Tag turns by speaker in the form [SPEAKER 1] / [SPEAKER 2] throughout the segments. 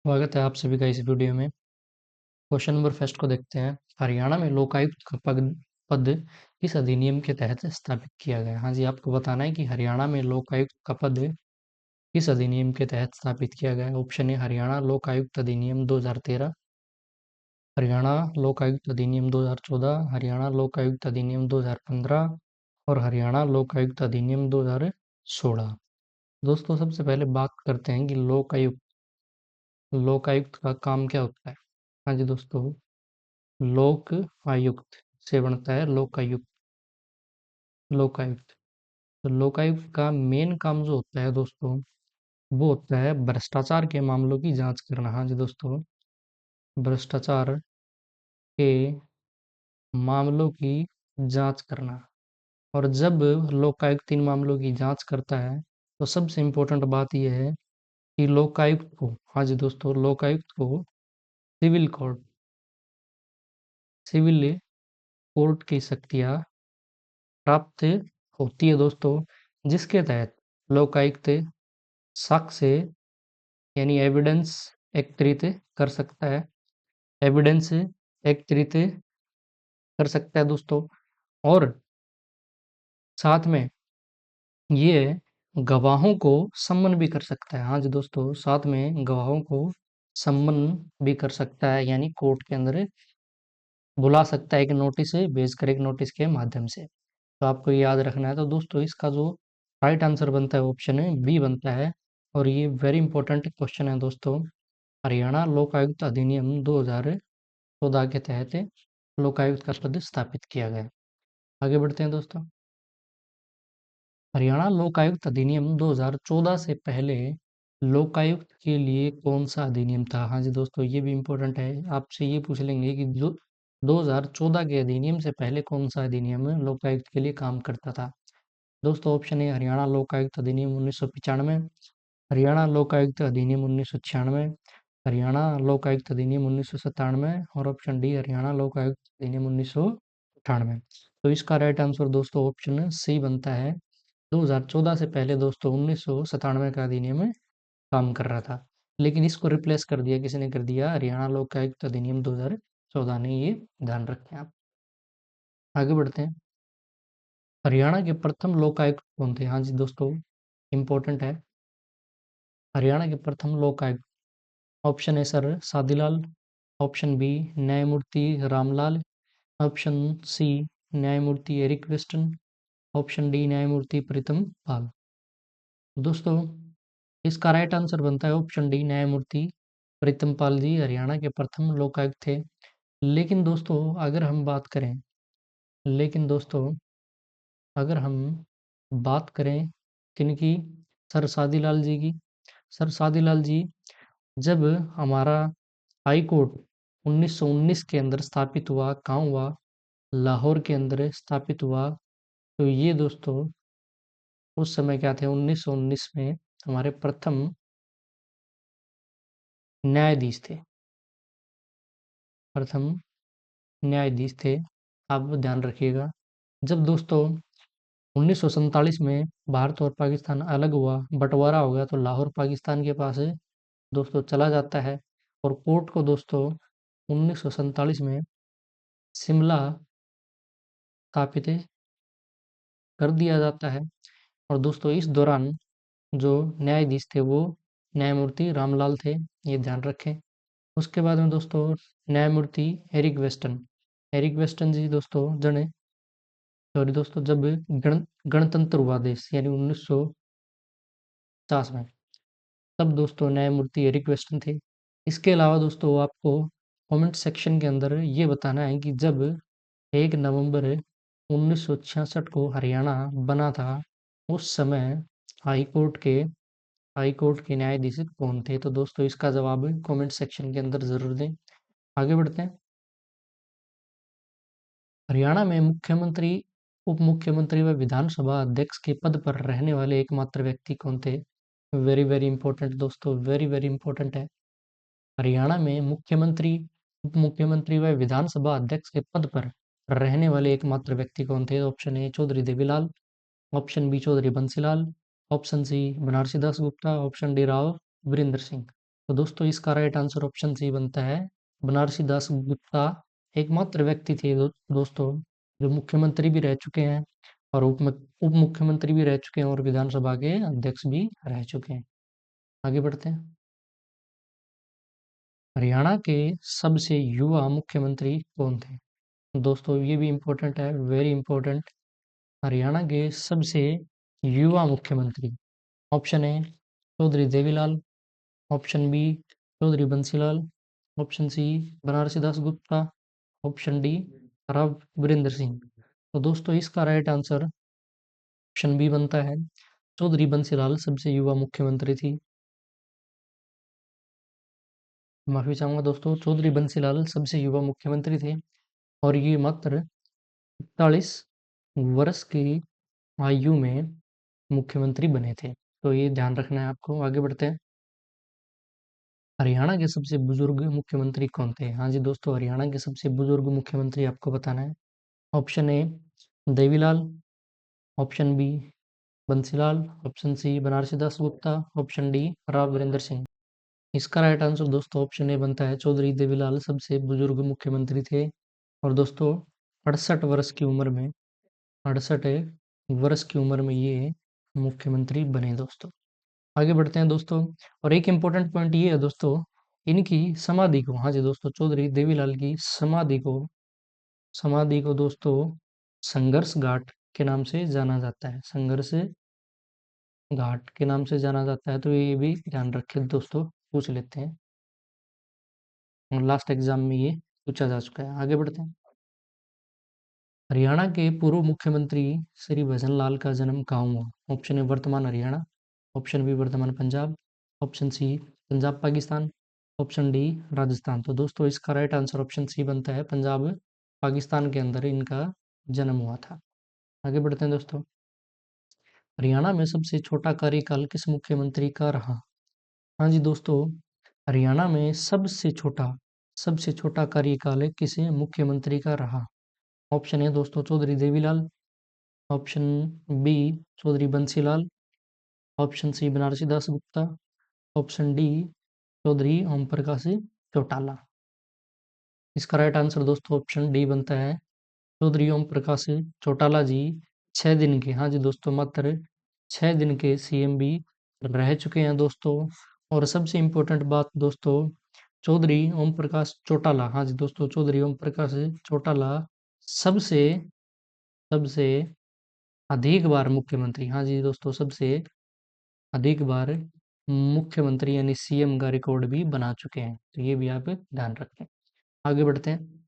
[SPEAKER 1] स्वागत है आप सभी का इस वीडियो में। क्वेश्चन नंबर फर्स्ट को देखते हैं। हरियाणा में लोकायुक्त का पद किस अधिनियम के तहत स्थापित किया गया? हाँ जी, आपको बताना है कि हरियाणा में लोकायुक्त का पद किस अधिनियम के तहत स्थापित किया गया है। ऑप्शन ए हरियाणा लोकायुक्त अधिनियम 2013, हरियाणा लोकायुक्त अधिनियम 2014, हरियाणा लोकायुक्त अधिनियम 2015 और हरियाणा लोकायुक्त अधिनियम 2016। दोस्तों, सबसे पहले बात करते हैं कि लोकायुक्त लोकायुक्त का काम क्या होता है। हाँ जी दोस्तों, लोक आयुक्त से बनता है लोकायुक्त। लोकायुक्त तो लोकायुक्त का मेन काम जो होता है दोस्तों, वो होता है भ्रष्टाचार के मामलों की जांच करना। हाँ जी दोस्तों, भ्रष्टाचार के मामलों की जांच करना। और जब लोकायुक्त इन मामलों की जांच करता है तो सबसे इम्पोर्टेंट बात यह है कि लोकायुक्त को, हाँ जी दोस्तों, लोकायुक्त को सिविल कोर्ट सिविल कोर्ट की शक्तियां प्राप्त होती है दोस्तों, जिसके तहत लोकायुक्त साक्ष्य यानी एविडेंस एकत्रित कर सकता है। एविडेंस एकत्रित कर सकता है दोस्तों। और साथ में ये गवाहों को सम्मन भी कर सकता है। हाँ जी दोस्तों, साथ में गवाहों को सम्मन भी कर सकता है, यानी कोर्ट के अंदर बुला सकता है, एक नोटिस भेजकर, एक नोटिस के माध्यम से। तो आपको ये याद रखना है। तो दोस्तों, इसका जो राइट आंसर बनता है ऑप्शन बी बनता है। और ये वेरी इंपॉर्टेंट क्वेश्चन है दोस्तों। हरियाणा लोकायुक्त अधिनियम 2014 के तहत लोकायुक्त का पद स्थापित किया गया। आगे बढ़ते हैं दोस्तों। हरियाणा लोकायुक्त अधिनियम 2014 से पहले लोकायुक्त के लिए कौन सा अधिनियम था? हाँ जी दोस्तों, ये भी इम्पोर्टेंट है। आपसे ये पूछ लेंगे कि जो 2014 के अधिनियम से पहले कौन सा अधिनियम लोकायुक्त के लिए काम करता था। दोस्तों, ऑप्शन ए हरियाणा लोकायुक्त अधिनियम 1995, हरियाणा लोकायुक्त अधिनियम 1996, हरियाणा लोकायुक्त अधिनियम 1997 और ऑप्शन डी हरियाणा लोकायुक्त अधिनियम 1998। तो इसका राइट आंसर दोस्तों ऑप्शन सी बनता है। 2014 से पहले दोस्तों 1997 का अधिनियम काम कर रहा था, लेकिन इसको रिप्लेस कर दिया, किसने कर दिया? हरियाणा लोकायुक्त अधिनियम 2014 ने। ये ध्यान रखें आप। आगे बढ़ते हैं। हरियाणा के प्रथम लोकायुक्त कौन थे? हाँ जी दोस्तों, इम्पोर्टेंट है। हरियाणा के प्रथम Lokayukta, option A sir Sadilal, option B न्यायमूर्ति रामलाल, ऑप्शन सी न्यायमूर्ति एरिक वेस्टन, ऑप्शन डी न्यायमूर्ति प्रीतम पाल। दोस्तों, इसका राइट आंसर बनता है ऑप्शन डी न्यायमूर्ति प्रीतम पाल जी हरियाणा के प्रथम लोकायुक्त थे। लेकिन दोस्तों, अगर हम बात करें लेकिन दोस्तों अगर हम बात करें किनकी? सर सादीलाल जी की। सर सादीलाल जी, जब हमारा हाई कोर्ट 1919 के अंदर स्थापित हुआ, कहाँ हुआ? लाहौर के अंदर स्थापित हुआ। तो ये दोस्तों उस समय क्या थे? 1919 में हमारे प्रथम न्यायाधीश थे। प्रथम न्यायाधीश थे। आप ध्यान रखिएगा। जब दोस्तों 1947 में भारत और पाकिस्तान अलग हुआ, बंटवारा हो गया, तो लाहौर पाकिस्तान के पास दोस्तों चला जाता है। और कोर्ट को दोस्तों 1947 में शिमला स्थापित कर दिया जाता है। और दोस्तों इस दौरान जो न्यायाधीश थे वो न्यायमूर्ति रामलाल थे, ये ध्यान रखें। उसके बाद में दोस्तों न्यायमूर्ति एरिक वेस्टन जी दोस्तों जने सॉरी दोस्तों, जब गणतंत्र हुआ देश यानी 1950 में, तब दोस्तों न्यायमूर्ति एरिक वेस्टन थे। इसके अलावा दोस्तों आपको कमेंट सेक्शन के अंदर ये बताना है कि जब 1 नवंबर 1966 को हरियाणा बना था, उस समय हाई कोर्ट के हाई कोर्ट के न्यायाधीश कौन थे? तो दोस्तों इसका जवाब कमेंट सेक्शन के अंदर जरूर दें। आगे बढ़ते हैं। हरियाणा में मुख्यमंत्री, उप मुख्यमंत्री व विधानसभा अध्यक्ष के पद पर रहने वाले एकमात्र व्यक्ति कौन थे? वेरी वेरी इंपॉर्टेंट दोस्तों, वेरी वेरी इंपॉर्टेंट है। हरियाणा में मुख्यमंत्री, उप मुख्यमंत्री व विधानसभा अध्यक्ष के पद पर रहने वाले एकमात्र व्यक्ति कौन थे? Option A Chaudhary Devilal, option B Chaudhary Bansilal, option C Banarasi Das Gupta, option D Rao Virendra Singh. तो दोस्तों इसका राइट आंसर ऑप्शन सी बनता है। बनारसी दास गुप्ता एकमात्र व्यक्ति थे दोस्तों जो मुख्यमंत्री भी रह चुके हैं और उप मुख्यमंत्री भी रह चुके हैं और विधानसभा के अध्यक्ष भी रह चुके हैं। आगे बढ़ते हैं। हरियाणा के सबसे युवा मुख्यमंत्री कौन थे? दोस्तों ये भी इम्पोर्टेंट है, वेरी इंपॉर्टेंट। हरियाणा के सबसे युवा मुख्यमंत्री, option A Chaudhary Devilal, option B Chaudhary Bansilal, option C Banarasi Das Gupta, option D Rao Virendra Singh. तो दोस्तों इसका राइट आंसर ऑप्शन बी बनता है। चौधरी बंसीलाल सबसे युवा मुख्यमंत्री थी। माफी चाहूंगा दोस्तों, चौधरी बंसीलाल सबसे युवा मुख्यमंत्री थे और ये मात्र 41 वर्ष की आयु में मुख्यमंत्री बने थे। तो ये ध्यान रखना है आपको। आगे बढ़ते हैं। हरियाणा के सबसे बुजुर्ग मुख्यमंत्री कौन थे? हाँ जी दोस्तों, हरियाणा के सबसे बुजुर्ग मुख्यमंत्री आपको बताना है। Option A Devilal, option B Bansilal, option C Banarasi Das Gupta, option D Rao Virendra Singh. इसका राइट आंसर दोस्तों ऑप्शन ए बनता है। चौधरी देवीलाल सबसे बुजुर्ग मुख्यमंत्री थे और दोस्तों 68 वर्ष की उम्र में 68 वर्ष की उम्र में ये मुख्यमंत्री बने दोस्तों। आगे बढ़ते हैं दोस्तों। और एक इम्पोर्टेंट पॉइंट ये है दोस्तों, इनकी समाधि को, हाँ जी दोस्तों, चौधरी देवीलाल की समाधि को दोस्तों संघर्ष घाट के नाम से जाना जाता है। संघर्ष घाट के नाम से जाना जाता है। तो ये भी ध्यान रखें दोस्तों, पूछ लेते हैं और लास्ट एग्जाम में ये पूछा जा चुका है। आगे बढ़ते हैं। हरियाणा के पूर्व मुख्यमंत्री श्री भजन लाल का जन्म कहाँ हुआ? ऑप्शन ए वर्तमान हरियाणा, ऑप्शन बी वर्तमान Punjab, option C Punjab Pakistan, option D Rajasthan. तो दोस्तों इसका राइट आंसर ऑप्शन सी बनता है। पंजाब पाकिस्तान के अंदर इनका जन्म हुआ था। आगे बढ़ते हैं दोस्तों। हरियाणा में सबसे छोटा कार्यकाल किस मुख्यमंत्री का रहा? हाँ जी दोस्तों, हरियाणा में सबसे छोटा कार्यकाल किसी मुख्यमंत्री का रहा? ऑप्शन है दोस्तों Chaudhary Devilal, option B Chaudhary Bansilal, option C Banarasi Das Gupta, option D Chaudhary Om Prakash Chautala. इसका राइट आंसर दोस्तों ऑप्शन डी बनता है। चौधरी ओम प्रकाश चौटाला जी 6 दिन के, हाँ जी दोस्तों, मात्र 6 दिन के सीएम भी रह चुके हैं दोस्तों। और सबसे इम्पोर्टेंट बात दोस्तों, चौधरी ओम प्रकाश चौटाला, हाँ जी दोस्तों, चौधरी ओम प्रकाश चौटाला सबसे सबसे अधिक बार मुख्यमंत्री, हाँ जी दोस्तों, सबसे अधिक बार मुख्यमंत्री यानी सीएम का रिकॉर्ड भी बना चुके हैं। तो ये भी आप ध्यान रखें। आगे बढ़ते हैं।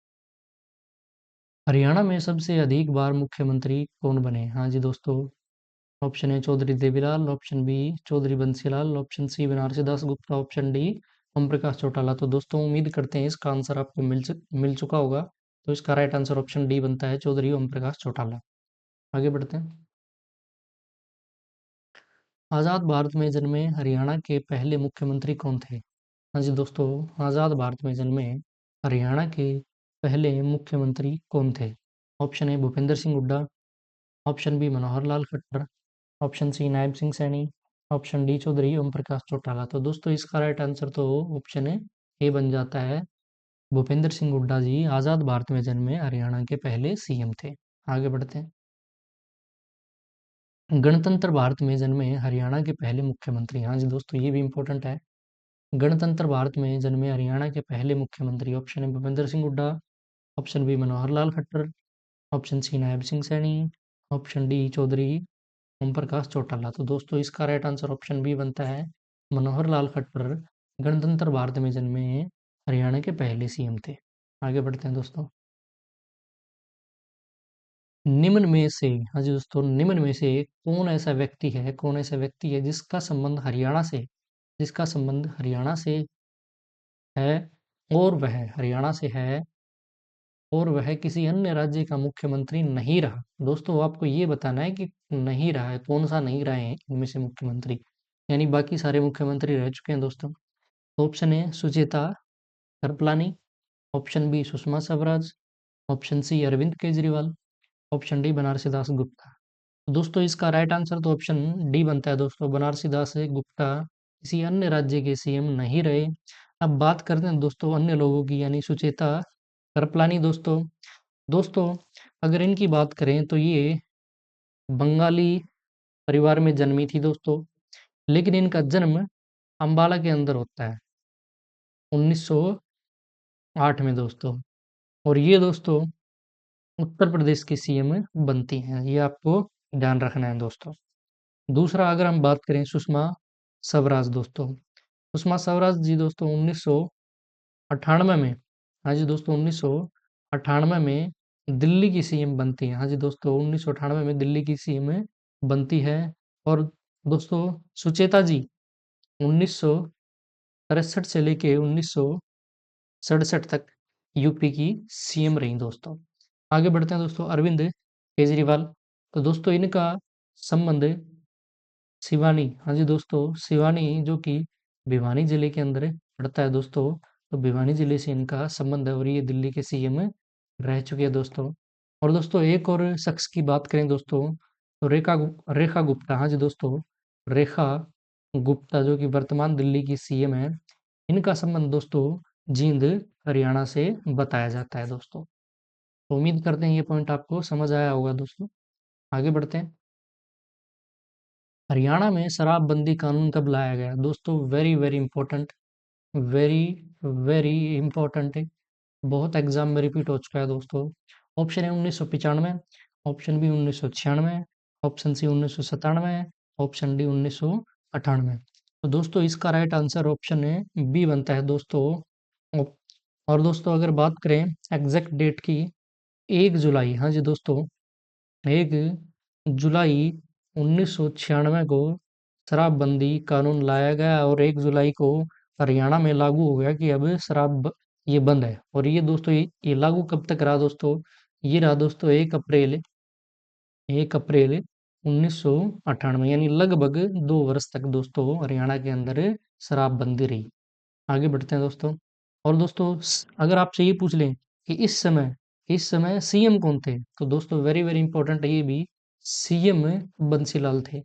[SPEAKER 1] हरियाणा में सबसे अधिक बार मुख्यमंत्री कौन बने? हाँ जी दोस्तों, option A Chaudhary Devilal, option B Chaudhary Bansilal, option C Banarasi Das Gupta, option D Om Prakash Chautala. तो दोस्तों उम्मीद करते हैं इसका आंसर आपको मिल चुका होगा। तो इसका राइट आंसर ऑप्शन डी बनता है, चौधरी ओम प्रकाश चौटाला। आगे बढ़ते हैं। आज़ाद भारत में जन्मे हरियाणा के पहले मुख्यमंत्री कौन थे? हाँ जी दोस्तों, आज़ाद भारत में जन्मे हरियाणा के पहले मुख्यमंत्री कौन थे? Option A Bhupinder Singh Hooda, option B Manohar Lal Khattar, option C Nayab Singh Saini, option D Chaudhary Om Prakash Chautala. तो दोस्तों इसका राइट आंसर तो ऑप्शन ए बन जाता है। भूपेंद्र सिंह हुड्डा जी आज़ाद भारत में जन्मे हरियाणा के पहले सीएम थे। आगे बढ़ते हैं। गणतंत्र भारत में जन्मे हरियाणा के पहले मुख्यमंत्री, हाँ जी दोस्तों ये भी इंपॉर्टेंट है। गणतंत्र भारत में जन्मे हरियाणा के पहले मुख्यमंत्री, option A Bhupinder Singh Hooda, option B Manohar Lal Khattar, option C Nayab Singh Saini, option D Chaudhary Om Prakash Chautala. तो दोस्तों इसका राइट आंसर ऑप्शन बी बनता है। मनोहर लाल खट्टर गणतंत्र भारत में जन्मे हरियाणा के पहले सीएम थे। आगे बढ़ते हैं दोस्तों। निम्न में से, हाँ जी दोस्तों, निम्न में से कौन ऐसा व्यक्ति है जिसका संबंध हरियाणा से है और वह किसी अन्य राज्य का मुख्यमंत्री नहीं रहा। दोस्तों आपको ये बताना है कि नहीं रहा है, कौन सा नहीं रहे हैं इनमें से मुख्यमंत्री, यानी बाकी सारे मुख्यमंत्री रह चुके हैं दोस्तों। Option A Sucheta Kripalani, option B Sushma Swaraj, option C Arvind Kejriwal, option D Banarasi Das Gupta. तो दोस्तों इसका राइट आंसर तो ऑप्शन डी बनता है दोस्तों, बनारसी दास गुप्ता किसी अन्य राज्य के सीएम नहीं रहे। अब बात करते हैं दोस्तों अन्य लोगों की, यानी सुचेता कृपलानी दोस्तों। दोस्तों अगर इनकी बात करें तो ये बंगाली परिवार में जन्मी थी दोस्तों, लेकिन इनका जन्म अंबाला के अंदर होता है 1908 में दोस्तों। और ये दोस्तों उत्तर प्रदेश की सीएम बनती हैं, ये आपको ध्यान रखना है दोस्तों। दूसरा अगर हम बात करें सुषमा स्वराज दोस्तों, सुषमा स्वराज जी दोस्तों 1998 में, हाँ जी दोस्तों 1998 में दिल्ली की सीएम बनती है। हाँ जी दोस्तों 1998 में दिल्ली की सीएम बनती है। और दोस्तों सुचेता जी 1963 से लेके 1967 तक यूपी की सीएम रही दोस्तों। आगे बढ़ते हैं दोस्तों अरविंद केजरीवाल। तो दोस्तों इनका संबंध सिवानी, हाँ जी दोस्तों सिवानी जो कि भिवानी जिले के अंदर पड़ता है दोस्तों, तो भिवानी जिले से इनका संबंध है और ये दिल्ली के सीएम रह चुके हैं दोस्तों। और दोस्तों एक और शख्स की बात करें दोस्तों, तो रेखा गुप्ता, हाँ जी दोस्तों रेखा गुप्ता जो कि वर्तमान दिल्ली की सीएम है, इनका संबंध दोस्तों जींद हरियाणा से बताया जाता है दोस्तों। तो उम्मीद करते हैं ये पॉइंट आपको समझ आया होगा दोस्तों। आगे बढ़ते हैं। हरियाणा में शराबबंदी कानून कब लाया गया दोस्तों? Very very important, very very important है, बहुत एग्जाम में रिपीट हो चुका है दोस्तों। ऑप्शन है 1995, option B 1996, option C 1997, option D 1998। तो दोस्तों इसका राइट आंसर ऑप्शन है बी बनता है दोस्तों। और दोस्तों अगर बात करें एग्जैक्ट डेट की, 1 जुलाई, हाँ जी दोस्तों 1 जुलाई 1996 को शराबबंदी कानून लाया गया और 1 जुलाई को हरियाणा में लागू हो गया कि अब ये बंद है। और ये दोस्तों ये लागू कब तक रहा दोस्तों? ये रहा दोस्तों 1 अप्रैल 1998, यानी लगभग 2 वर्ष तक दोस्तों हरियाणा के अंदर शराबबंदी रही। आगे बढ़ते हैं दोस्तों। और दोस्तों अगर आपसे ये पूछ लें कि इस समय सीएम कौन थे, तो दोस्तों वेरी वेरी इंपॉर्टेंट है ये भी, सीएम बंसीलाल थे।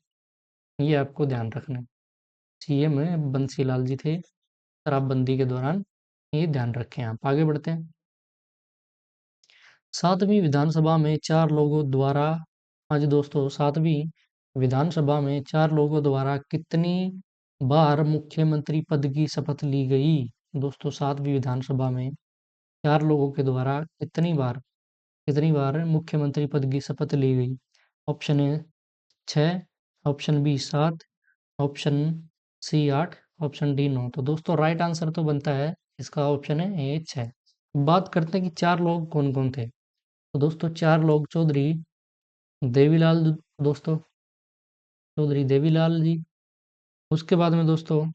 [SPEAKER 1] ये आपको ध्यान रखना है, सीएम बंसीलाल जी थे शराबबंदी के दौरान, ये ध्यान रखें आप। आगे बढ़ते हैं। सातवीं विधानसभा में चार लोगों द्वारा, हाँ जी दोस्तों सातवीं विधानसभा में चार लोगों द्वारा कितनी बार मुख्यमंत्री पद की शपथ ली गई? दोस्तों सातवीं विधानसभा में चार लोगों के द्वारा कितनी बार मुख्यमंत्री पद की शपथ ली गई? Option A 6, option B 7, option C 8, option D 9। तो दोस्तों राइट आंसर तो बनता है इसका ऑप्शन है ए 6। बात करते हैं कि चार लोग कौन कौन थे। तो दोस्तों चार लोग देवीलाल दोस्तों चौधरी देवीलाल जी, उसके बाद में दोस्तों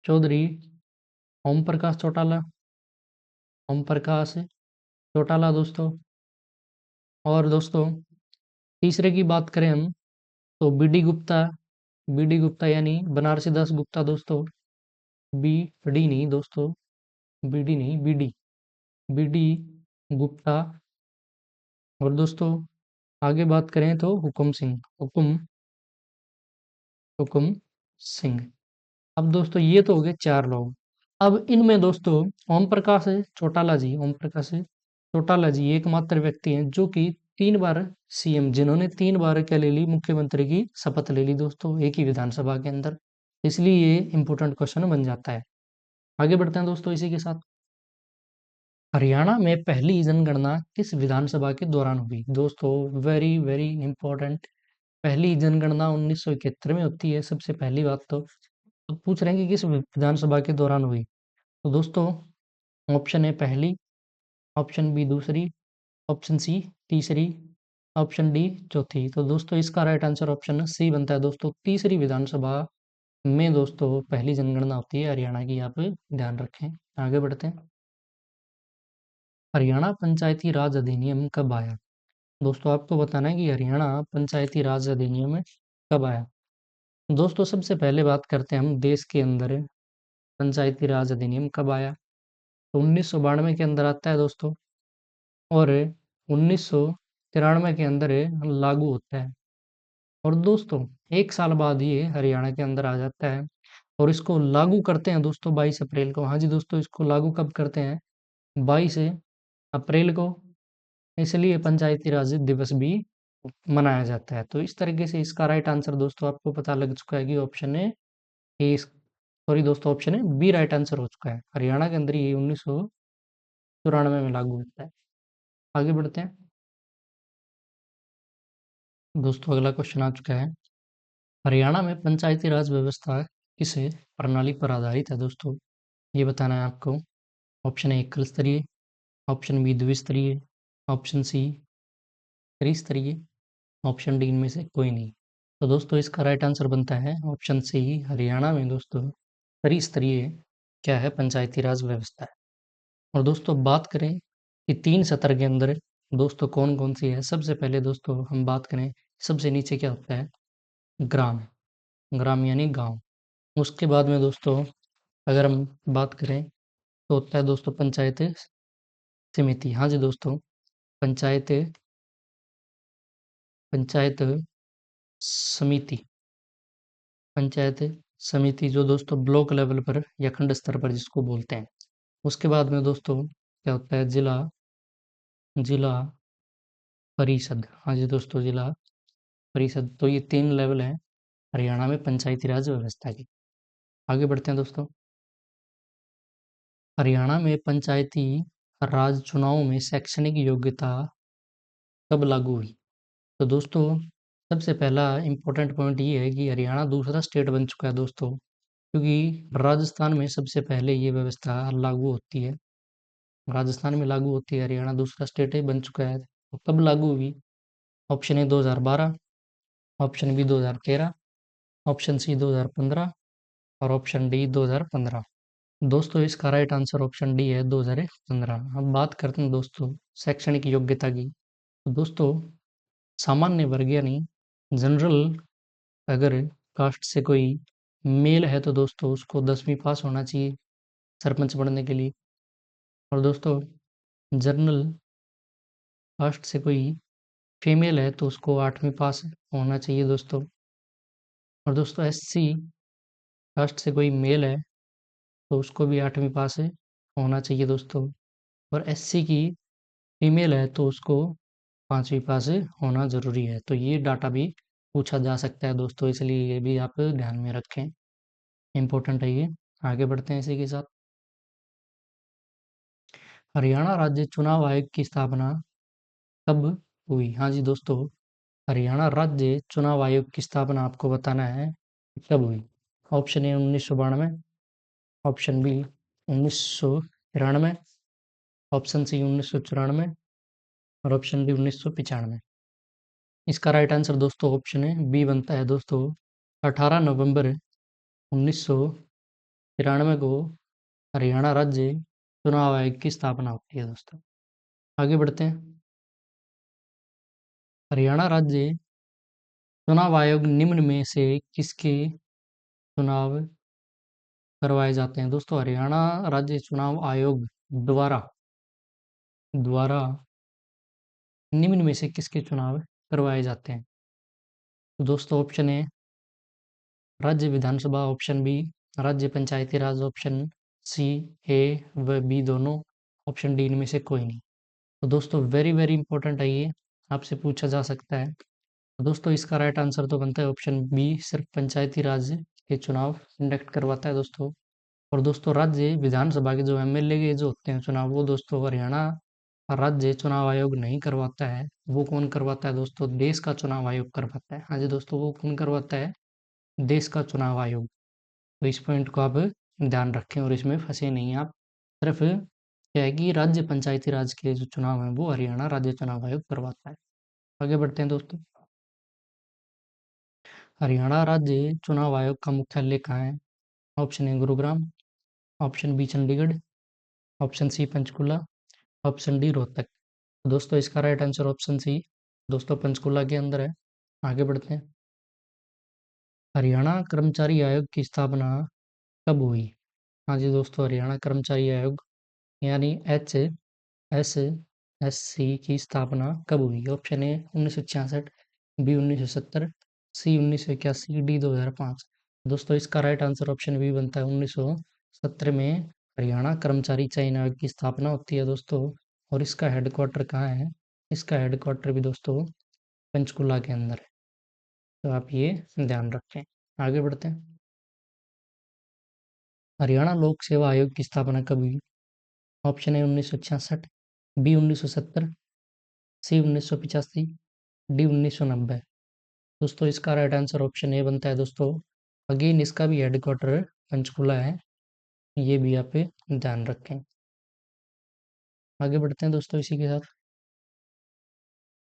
[SPEAKER 1] चौधरी ओम प्रकाश चौटाला, ओम प्रकाश चौटाला दोस्तों। और दोस्तों तीसरे की बात करें हम, तो बी डी गुप्ता यानी बनारसी दास गुप्ता दोस्तों। बी डी नहीं दोस्तों, बी डी नहीं, बी डी गुप्ता। और दोस्तों आगे बात करें तो हुकुम सिंह। अब दोस्तों ये तो हो गए चार लोग। अब इनमें दोस्तों ओम प्रकाश चौटाला जी एकमात्र व्यक्ति हैं जो कि 3 बार सीएम, जिन्होंने 3 बार क्या ले ली, मुख्यमंत्री की शपथ ले ली दोस्तों एक ही विधानसभा के अंदर। इसलिए ये इंपॉर्टेंट क्वेश्चन बन जाता है। आगे बढ़ते हैं दोस्तों इसी के साथ। हरियाणा में पहली जनगणना किस विधानसभा के दौरान हुई? दोस्तों वेरी वेरी इंपॉर्टेंट, पहली जनगणना 1971 में होती है सबसे पहली बात तो पूछ रहे हैं कि किस विधानसभा के दौरान हुई। तो दोस्तों ऑप्शन ए पहली, ऑप्शन बी दूसरी, ऑप्शन सी तीसरी, ऑप्शन डी चौथी। तो दोस्तों इसका राइट आंसर ऑप्शन सी बनता है दोस्तों, तीसरी विधानसभा में दोस्तों पहली जनगणना होती है हरियाणा की, आप ध्यान रखें। आगे बढ़ते हैं। हरियाणा पंचायती राज अधिनियम कब आया? दोस्तों आपको बताना है कि हरियाणा पंचायती राज अधिनियम कब आया। दोस्तों सबसे पहले बात करते हैं हम देश के अंदर पंचायती राज अधिनियम कब आया, तो 1992 के अंदर आता है दोस्तों, और 1993 के अंदर लागू होता है। और दोस्तों 1 साल बाद ये हरियाणा के अंदर आ जाता है। और इसको लागू करते हैं दोस्तों 22 अप्रैल को। हाँ जी दोस्तों, इसको लागू कब करते हैं? 22 अप्रैल को। इसलिए पंचायती राज दिवस भी मनाया जाता है। तो इस तरीके से इसका राइट आंसर दोस्तों आपको पता लग चुका है कि ऑप्शन ए, सॉरी दोस्तों, ऑप्शन है बी राइट आंसर हो चुका है। हरियाणा के अंदर ये 1994 में लागू होता है। आगे बढ़ते हैं दोस्तों, अगला क्वेश्चन आ चुका है। हरियाणा में पंचायती राज व्यवस्था किस प्रणाली पर आधारित है दोस्तों? ये बताना है आपको। ऑप्शन ए एकल स्तरीय, ऑप्शन बी द्विस्तरीय, ऑप्शन सी त्रिस्तरीय, ऑप्शन डी इनमें से कोई नहीं। तो दोस्तों इसका राइट आंसर बनता है ऑप्शन सी। हरियाणा में दोस्तों त्रिस्तरीय क्या है, पंचायती राज व्यवस्था है। और दोस्तों बात करें कि 3 सत्र के अंदर दोस्तों कौन-कौन सी है? सबसे पहले दोस्तों हम बात करें, सबसे नीचे क्या होता है? ग्राम, ग्राम यानी गाँव। उसके बाद में दोस्तों अगर हम बात करें तो होता है दोस्तों पंचायत समिति। हाँ जी दोस्तों, पंचायत पंचायत समिति, पंचायत समिति जो दोस्तों ब्लॉक लेवल पर या खंड स्तर पर जिसको बोलते हैं। उसके बाद में दोस्तों क्या होता है? जिला जिला परिषद। हाँ जी दोस्तों, जिला परिषद। तो ये 3 लेवल हैं हरियाणा में पंचायती राज व्यवस्था की। आगे बढ़ते हैं दोस्तों। हरियाणा में पंचायती राज चुनावों में शैक्षणिक योग्यता कब लागू हुई? तो दोस्तों सबसे पहला इम्पोर्टेंट पॉइंट ये है कि हरियाणा दूसरा स्टेट बन चुका है दोस्तों, क्योंकि राजस्थान में सबसे पहले ये व्यवस्था लागू होती है। राजस्थान में लागू होती है, हरियाणा दूसरा स्टेट बन चुका है। तो कब लागू हुई? Option A 2012, option B 2013, option C 2015 और ऑप्शन डी 2015। दोस्तों इसका राइट आंसर ऑप्शन डी है 2015। अब बात करते हैं दोस्तों शैक्षणिक योग्यता की। तो दोस्तों सामान्य वर्ग यानी जनरल, अगर कास्ट से कोई मेल है तो दोस्तों उसको 10वीं पास होना चाहिए सरपंच बनने के लिए। और दोस्तों जनरल कास्ट से कोई फीमेल है तो उसको 8वीं पास होना चाहिए दोस्तों। और दोस्तों एससी कास्ट से कोई मेल है तो उसको भी 8वीं पास होना चाहिए दोस्तों। और एससी की फीमेल है तो उसको 5वीं पास होना ज़रूरी है। तो ये डाटा भी पूछा जा सकता है दोस्तों, इसलिए ये भी आप ध्यान में रखें, इम्पोर्टेंट है ये। आगे बढ़ते हैं इसी के साथ। हरियाणा राज्य चुनाव आयोग की स्थापना कब हुई? हाँ जी दोस्तों, हरियाणा राज्य चुनाव आयोग की स्थापना आपको बताना है कब हुई। Option A 1992, option B 1993, option C 1994 और ऑप्शन डी 1995। इसका राइट आंसर दोस्तों ऑप्शन है बी बनता है दोस्तों। 18 नवंबर 1993 को हरियाणा राज्य चुनाव आयोग की स्थापना होती है दोस्तों। आगे बढ़ते हैं। हरियाणा राज्य चुनाव आयोग निम्न में से किसके चुनाव करवाए जाते हैं? दोस्तों हरियाणा राज्य चुनाव आयोग द्वारा द्वारा निम्न में से किसके चुनाव करवाए जाते हैं? तो दोस्तों ऑप्शन ए राज्य विधानसभा, ऑप्शन बी राज्य पंचायती राज, ऑप्शन सी ए व बी दोनों, ऑप्शन डी इनमें से कोई नहीं। तो दोस्तों वेरी वेरी इंपॉर्टेंट है ये, आपसे पूछा जा सकता है। तो दोस्तों इसका राइट आंसर तो बनता है ऑप्शन बी, सिर्फ पंचायती राज के चुनाव कंडक्ट करवाता है दोस्तों। और दोस्तों राज्य विधानसभा के जो एमएलए के जो होते हैं चुनाव, वो दोस्तों हरियाणा राज्य चुनाव आयोग नहीं करवाता है। वो कौन करवाता है दोस्तों? देश का चुनाव आयोग करवाता है। हाँ जी दोस्तों, वो कौन करवाता है? देश का चुनाव आयोग। तो इस पॉइंट को आप ध्यान रखें और इसमें फंसे नहीं आप। सिर्फ क्या है कि राज्य पंचायती राज के जो चुनाव हैं वो हरियाणा राज्य चुनाव आयोग करवाता है। आगे बढ़ते हैं दोस्तों। हरियाणा राज्य चुनाव आयोग का मुख्यालय कहाँ है? Option A Gurugram, option B Chandigarh, option C Panchkula, option D Rohtak. दोस्तों इसका राइट आंसर ऑप्शन सी दोस्तों पंचकुला के अंदर है। आगे बढ़ते हैं। हरियाणा कर्मचारी आयोग की स्थापना कब हुई? हाँ जी दोस्तों, हरियाणा कर्मचारी आयोग यानी HSSC की स्थापना कब हुई? Option A 1966, B 1970, C 1981, D 2005। दोस्तों इसका राइट आंसर ऑप्शन बी बनता है। 1970 में हरियाणा कर्मचारी चयन आयोग की स्थापना होती है दोस्तों। और इसका हेडक्वार्टर कहाँ है? इसका हेडक्वार्टर भी दोस्तों पंचकुला के अंदर है। तो आप ये ध्यान रखें। आगे बढ़ते हैं। हरियाणा लोक सेवा आयोग की स्थापना कब हुई? Option A 1966, B 1970, C 1985, D 1990। दोस्तों इसका राइट आंसर ऑप्शन ए बनता है दोस्तों। अगेन इसका भी हेडक्वार्टर पंचकुला है, ये भी आप ध्यान रखें। आगे बढ़ते हैं दोस्तों इसी के साथ।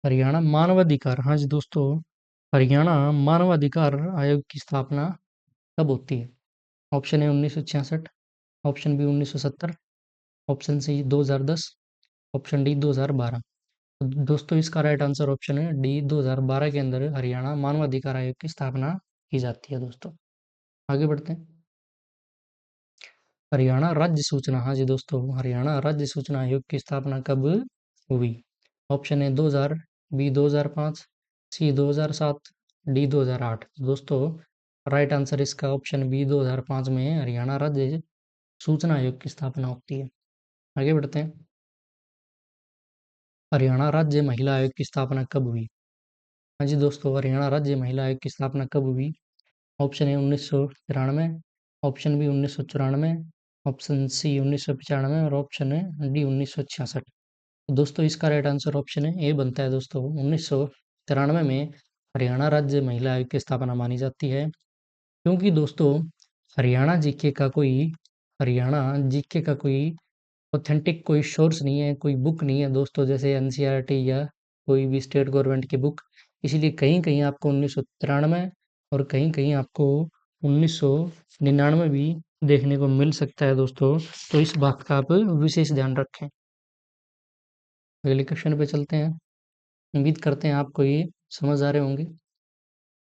[SPEAKER 1] हरियाणा मानवाधिकार, हाँ जी दोस्तों, हरियाणा मानवाधिकार आयोग की स्थापना कब होती है? Option A 1966, option B 1970, option C 2010, option D 2012। तो दोस्तों इसका राइट आंसर ऑप्शन है डी 2012 के अंदर हरियाणा मानवाधिकार आयोग की स्थापना की जाती है दोस्तों। आगे बढ़ते हैं। हरियाणा राज्य सूचना, हाँ जी दोस्तों, हरियाणा राज्य सूचना आयोग की स्थापना कब हुई? Option A 2000, B 2005, C 2007, D 2008। दोस्तों राइट आंसर इसका ऑप्शन बी 2005 में हरियाणा राज्य सूचना आयोग की स्थापना होती है। आगे बढ़ते हैं। हरियाणा राज्य महिला आयोग की स्थापना कब हुई? हाँ जी दोस्तों, हरियाणा राज्य महिला आयोग की स्थापना कब हुई? Option A 1993, option B 1994, option C 1995 और ऑप्शन है डी 1966। तो दोस्तों इसका राइट आंसर ऑप्शन है ए बनता है दोस्तों। 1993 में हरियाणा राज्य महिला आयोग की स्थापना मानी जाती है, क्योंकि दोस्तों हरियाणा जीके का कोई हरियाणा जीके का कोई ऑथेंटिक कोई सोर्स नहीं है, कोई बुक नहीं है दोस्तों, जैसे एनसीईआरटी या कोई भी स्टेट गवर्नमेंट की बुक। इसीलिए कहीं कहीं आपको 1993 और कहीं कहीं आपको 1999 भी देखने को मिल सकता है दोस्तों। तो इस बात का आप विशेष ध्यान रखें। अगले क्वेश्चन पे चलते हैं। उम्मीद करते हैं आपको ये समझ आ रहे होंगे।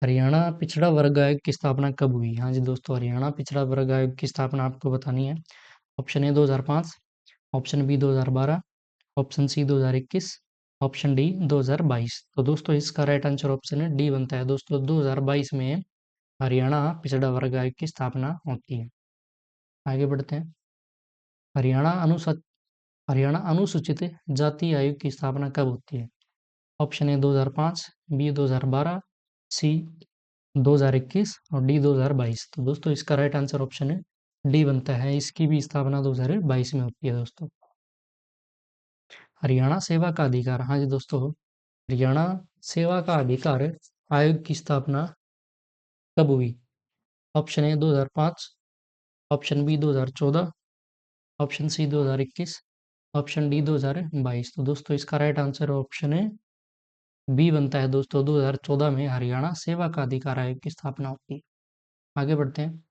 [SPEAKER 1] हरियाणा पिछड़ा वर्ग आयोग की स्थापना कब हुई? हाँ जी दोस्तों, हरियाणा पिछड़ा वर्ग आयोग की स्थापना आपको बतानी है। Option A 2005, option B 2012, option C 2021, option D 2022। तो दोस्तों इसका राइट आंसर ऑप्शन है डी बनता है दोस्तों। 2022 में हरियाणा पिछड़ा वर्ग आयोग की स्थापना होती है। आगे बढ़ते हैं। हरियाणा अनुसूचित हरियाणा अनुसूचित जाति आयोग की स्थापना कब होती है? ऑप्शन ए 2005, बी 2012, सी 2021 और डी 2022। तो दोस्तों इसका राइट आंसर ऑप्शन है डी बनता है। इसकी भी स्थापना 2022 में होती है दोस्तों। हरियाणा सेवा का अधिकार, हाँ जी दोस्तों, हरियाणा सेवा का अधिकार आयोग की स्थापना कब हुई? Option A 2005, option B 2014, option C 2021, option D 2022। तो दोस्तों इसका राइट आंसर ऑप्शन है बी बनता है दोस्तों। 2014 में हरियाणा सेवा का अधिकार आयोग की स्थापना होती है। आगे बढ़ते हैं।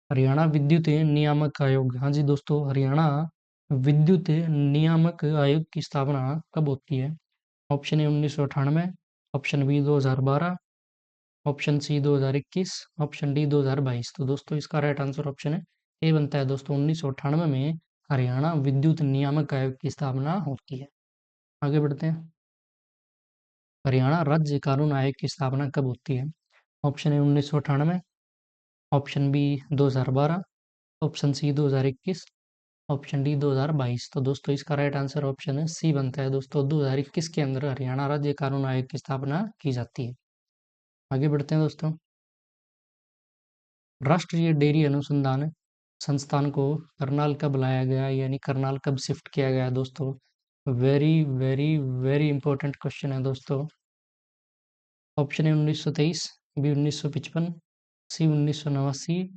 [SPEAKER 1] हरियाणा विद्युत नियामक आयोग, हाँ जी दोस्तों, हरियाणा विद्युत नियामक आयोग की स्थापना कब होती है? Option A 1998, option B 2012, option C 2021, option D 2022। तो दोस्तों इसका राइट आंसर ऑप्शन है ए बनता है दोस्तों। 1998 में हरियाणा विद्युत नियामक आयोग की स्थापना होती है। आगे बढ़ते हैं। हरियाणा राज्य कानून आयोग की स्थापना कब होती है? Option A 1998, option B 2012, option C 2021, option D 2022। तो दोस्तों इसका राइट आंसर ऑप्शन है सी बनता है दोस्तों। 2021 के अंदर हरियाणा राज्य कानून आयोग की स्थापना की जाती है। आगे बढ़ते हैं दोस्तों। राष्ट्रीय डेयरी अनुसंधान संस्थान को करनाल कब लाया गया, यानी करनाल कब शिफ्ट किया गया दोस्तों? Very very very important question है दोस्तों। ऑप्शन ए 1923, बी 1955, सी 1989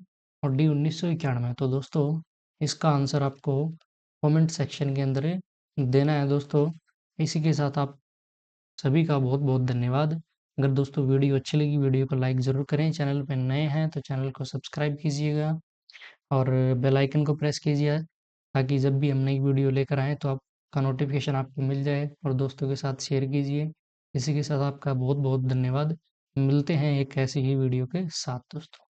[SPEAKER 1] और डी 1991। तो दोस्तों इसका आंसर आपको कमेंट सेक्शन के अंदर देना है दोस्तों। इसी के साथ आप सभी का बहुत बहुत धन्यवाद। अगर दोस्तों वीडियो अच्छी लगी, वीडियो को लाइक ज़रूर करें। चैनल पर नए हैं तो चैनल को सब्सक्राइब कीजिएगा और बेल आइकन को प्रेस कीजिए, ताकि जब भी हम नई वीडियो लेकर आएँ तो आपका नोटिफिकेशन आपको मिल जाए। और दोस्तों के साथ शेयर कीजिए। इसी के साथ आपका बहुत बहुत धन्यवाद। मिलते हैं एक ऐसी ही वीडियो के साथ दोस्तों।